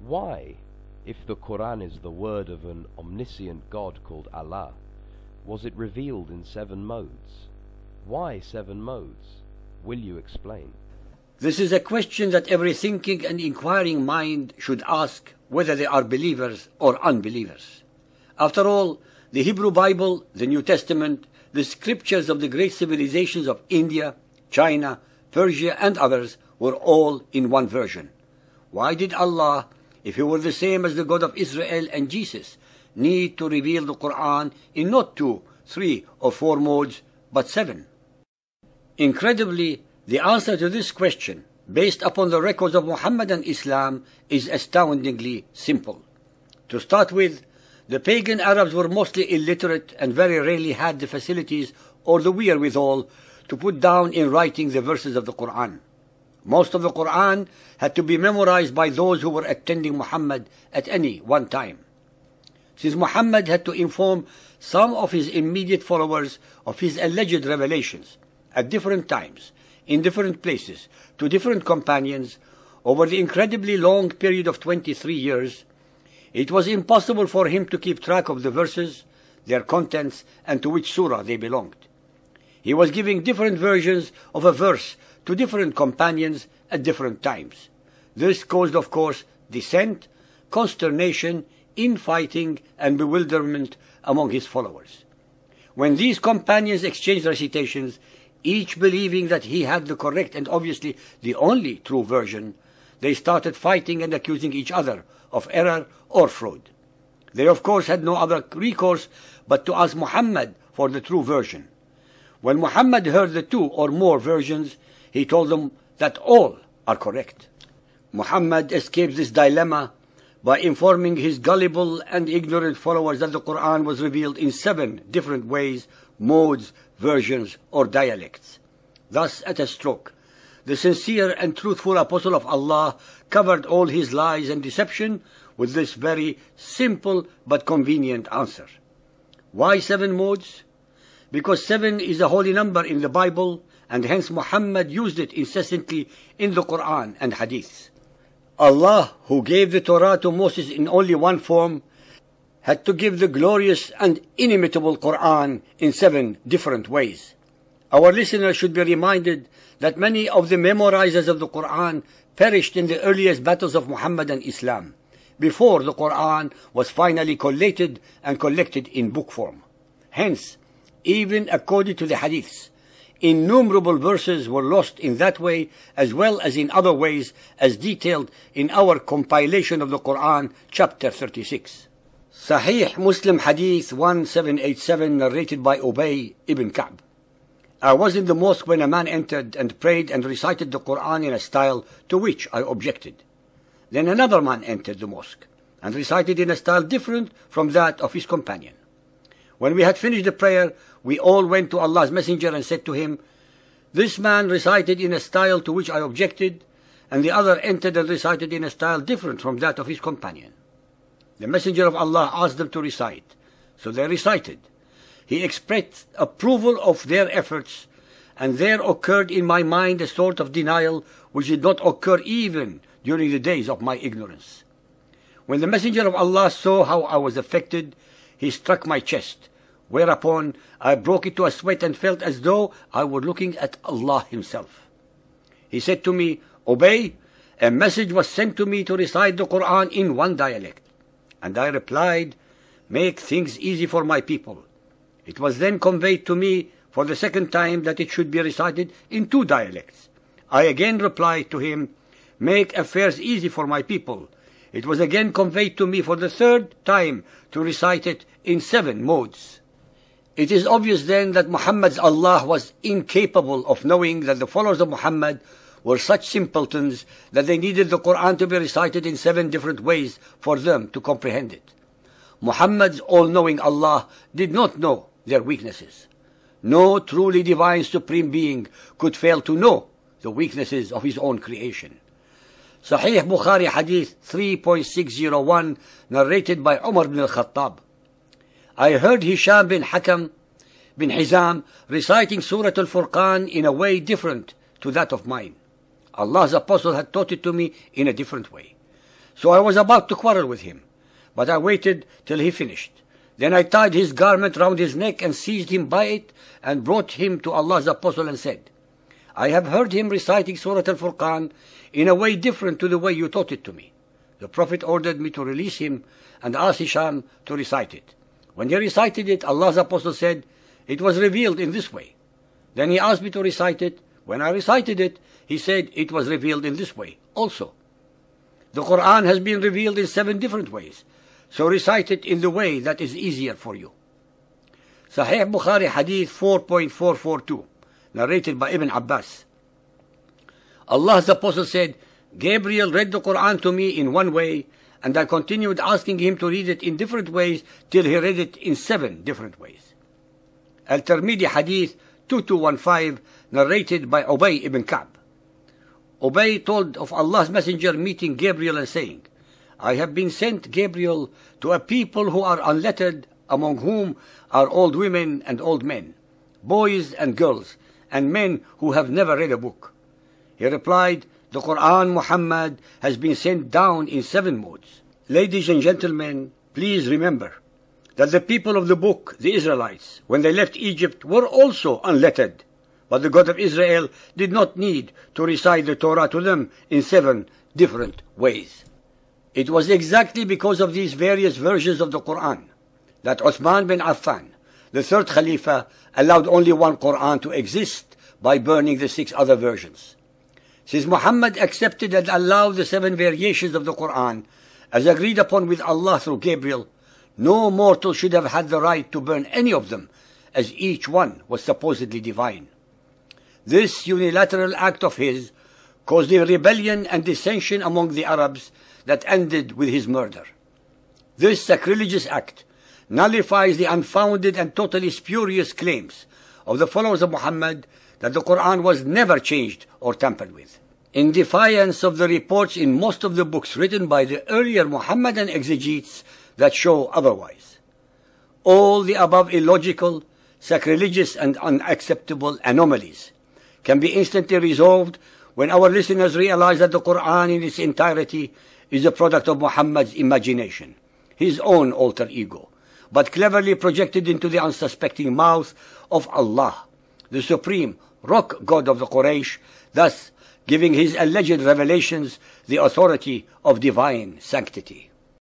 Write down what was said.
Why, if the Quran is the word of an omniscient God called Allah, was it revealed in 7 modes? Why 7 modes? Will you explain? This is a question that every thinking and inquiring mind should ask, whether they are believers or unbelievers. After all, the Hebrew Bible, the New Testament, the scriptures of the great civilizations of India, China, Persia, and others were all in one version. Why did Allah, if He were the same as the God of Israel and Jesus, need to reveal the Quran in not 2, 3, or 4 modes, but 7? Incredibly, the answer to this question, based upon the records of Muhammad and Islam, is astoundingly simple. To start with, the pagan Arabs were mostly illiterate and very rarely had the facilities or the wherewithal to put down in writing the verses of the Quran. Most of the Quran had to be memorized by those who were attending Muhammad at any one time. Since Muhammad had to inform some of his immediate followers of his alleged revelations at different times, in different places, to different companions, over the incredibly long period of 23 years, it was impossible for him to keep track of the verses, their contents, and to which surah they belonged. He was giving different versions of a verse to different companions at different times. This caused, of course, dissent, consternation, infighting, and bewilderment among his followers. When these companions exchanged recitations, each believing that he had the correct and obviously the only true version, they started fighting and accusing each other of error or fraud. They of course had no other recourse but to ask Muhammad for the true version. When Muhammad heard the 2 or more versions, he told them that all are correct. Muhammad escaped this dilemma by informing his gullible and ignorant followers that the Quran was revealed in 7 different ways, modes, versions, or dialects. Thus, at a stroke, the sincere and truthful apostle of Allah covered all his lies and deception with this very simple but convenient answer. Why 7 modes? Because 7 is a holy number in the Bible, and hence Muhammad used it incessantly in the Quran and Hadith. Allah, who gave the Torah to Moses in only one form, had to give the glorious and inimitable Quran in 7 different ways. Our listeners should be reminded that many of the memorizers of the Quran perished in the earliest battles of Muhammad and Islam, before the Quran was finally collated and collected in book form. Hence, even according to the Hadiths, innumerable verses were lost in that way as well as in other ways, as detailed in our compilation of the Quran, chapter 36. Sahih Muslim Hadith 1787, narrated by Ubay ibn Ka'b. I was in the mosque when a man entered and prayed and recited the Quran in a style to which I objected. Then another man entered the mosque and recited in a style different from that of his companion. When we had finished the prayer, we all went to Allah's Messenger and said to him, "This man recited in a style to which I objected, and the other entered and recited in a style different from that of his companion." The Messenger of Allah asked them to recite, so they recited. He expressed approval of their efforts, and there occurred in my mind a sort of denial which did not occur even during the days of my ignorance. When the Messenger of Allah saw how I was affected, he struck my chest, whereupon I broke into a sweat and felt as though I were looking at Allah Himself. He said to me, "Ubay, a message was sent to me to recite the Quran in one dialect." And I replied, "Make things easy for my people." It was then conveyed to me for the second time that it should be recited in 2 dialects. I again replied to him, "Make affairs easy for my people." It was again conveyed to me for the 3rd time to recite it in 7 modes. It is obvious then that Muhammad's Allah was incapable of knowing that the followers of Muhammad were such simpletons that they needed the Quran to be recited in 7 different ways for them to comprehend it. Muhammad's all-knowing Allah did not know their weaknesses. No truly divine supreme being could fail to know the weaknesses of his own creation. Sahih Bukhari Hadith 3.601, narrated by Umar ibn al-Khattab. I heard Hisham bin Hakam bin Hizam reciting Surah Al-Furqan in a way different to that of mine. Allah's Apostle had taught it to me in a different way. So I was about to quarrel with him, but I waited till he finished. Then I tied his garment round his neck and seized him by it and brought him to Allah's Apostle and said, I have heard him reciting Surah Al-Furqan in a way different to the way you taught it to me. The Prophet ordered me to release him and asked Hisham to recite it. When he recited it, Allah's Apostle said, it was revealed in this way. Then he asked me to recite it. When I recited it, he said it was revealed in this way also. The Quran has been revealed in 7 different ways, so recite it in the way that is easier for you. Sahih Bukhari Hadith 4.442, narrated by Ibn Abbas. Allah's Apostle said, Gabriel read the Quran to me in one way, and I continued asking him to read it in different ways till he read it in 7 different ways. Al-Tirmidhi Hadith 2215, narrated by Ubay ibn Ka'b. Ubay told of Allah's Messenger meeting Gabriel and saying, I have been sent, Gabriel, to a people who are unlettered, among whom are old women and old men, boys and girls, and men who have never read a book. He replied, the Quran, Muhammad, has been sent down in 7 modes. Ladies and gentlemen, please remember that the people of the book, the Israelites, when they left Egypt, were also unlettered. But the God of Israel did not need to recite the Torah to them in 7 different ways. It was exactly because of these various versions of the Quran that Uthman bin Affan, the 3rd Khalifa, allowed only one Quran to exist by burning the 6 other versions. Since Muhammad accepted and allowed the 7 variations of the Quran as agreed upon with Allah through Gabriel, no mortal should have had the right to burn any of them, as each one was supposedly divine. This unilateral act of his caused a rebellion and dissension among the Arabs that ended with his murder. This sacrilegious act nullifies the unfounded and totally spurious claims of the followers of Muhammad that the Quran was never changed or tampered with. In defiance of the reports in most of the books written by the earlier Muhammadan exegetes that show otherwise. All the above illogical, sacrilegious and unacceptable anomalies can be instantly resolved when our listeners realize that the Quran in its entirety is a product of Muhammad's imagination, his own alter ego, but cleverly projected into the unsuspecting mouth of Allah, the supreme rock god of the Quraysh, thus giving his alleged revelations the authority of divine sanctity.